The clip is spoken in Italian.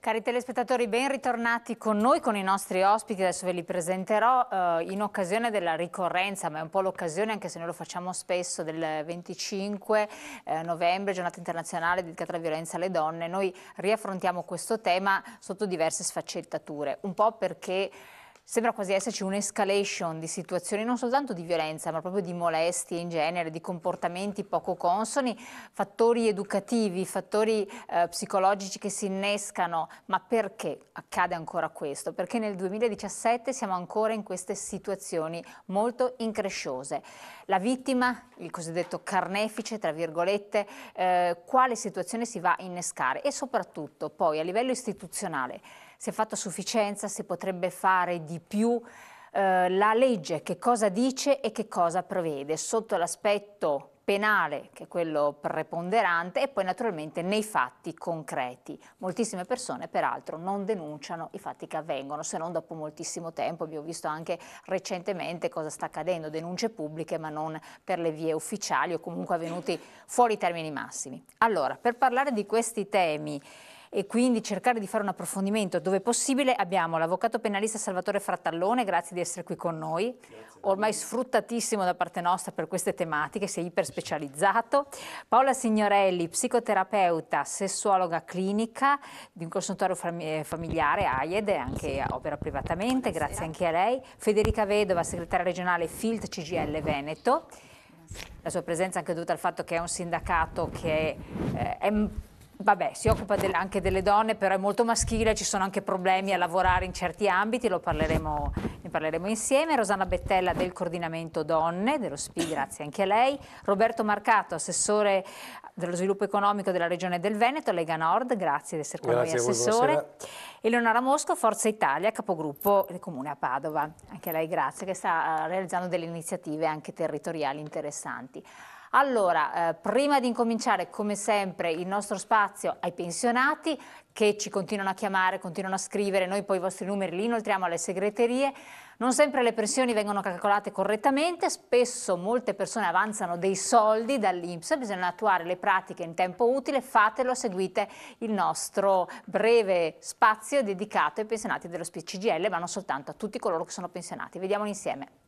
Cari telespettatori, ben ritornati con noi, con i nostri ospiti. Adesso ve li presenterò in occasione della ricorrenza, ma è un po' l'occasione, anche se noi lo facciamo spesso, del 25 novembre, giornata internazionale dedicata alla violenza alle donne. Noi riaffrontiamo questo tema sotto diverse sfaccettature, un po' perché sembra quasi esserci un'escalation di situazioni non soltanto di violenza, ma proprio di molestie in genere, di comportamenti poco consoni, fattori educativi, fattori psicologici che si innescano. Ma perché accade ancora questo? Perché nel 2017 siamo ancora in queste situazioni molto incresciose. La vittima, il cosiddetto carnefice, tra virgolette, quale situazione si va a innescare? E soprattutto poi a livello istituzionale, si è fatto a sufficienza, si potrebbe fare di più, la legge che cosa dice e che cosa prevede sotto l'aspetto penale, che è quello preponderante, e poi naturalmente nei fatti concreti. Moltissime persone peraltro non denunciano i fatti che avvengono, se non dopo moltissimo tempo. Abbiamo visto anche recentemente cosa sta accadendo, denunce pubbliche ma non per le vie ufficiali o comunque avvenuti fuori termini massimi. Allora, per parlare di questi temi e quindi cercare di fare un approfondimento dove possibile, abbiamo l'avvocato penalista Salvatore Frattallone, grazie di essere qui con noi, ormai sfruttatissimo da parte nostra per queste tematiche, si è iper specializzato. Paola Signorelli, psicoterapeuta, sessuologa clinica di un consultorio familiare, AIED, e anche opera privatamente, grazie anche a lei. Federica Vedova, segretaria regionale FILT CGIL Veneto. La sua presenza anche dovuta al fatto che è un sindacato che si occupa anche delle donne, però è molto maschile, ci sono anche problemi a lavorare in certi ambiti, ne parleremo insieme. Rosanna Bettella del Coordinamento Donne, dello SPI, grazie anche a lei. Roberto Marcato, assessore dello sviluppo economico della Regione del Veneto, Lega Nord, grazie di essere con noi, assessore. Eleonora Mosco, Forza Italia, capogruppo del Comune a Padova, anche lei grazie, che sta realizzando delle iniziative anche territoriali interessanti. Allora, prima di incominciare, come sempre, il nostro spazio ai pensionati che ci continuano a chiamare, continuano a scrivere, noi poi i vostri numeri li inoltriamo alle segreterie. Non sempre le pensioni vengono calcolate correttamente, spesso molte persone avanzano dei soldi dall'INPS, bisogna attuare le pratiche in tempo utile, fatelo, seguite il nostro breve spazio dedicato ai pensionati dello CGIL, ma non soltanto, a tutti coloro che sono pensionati. Vediamolo insieme.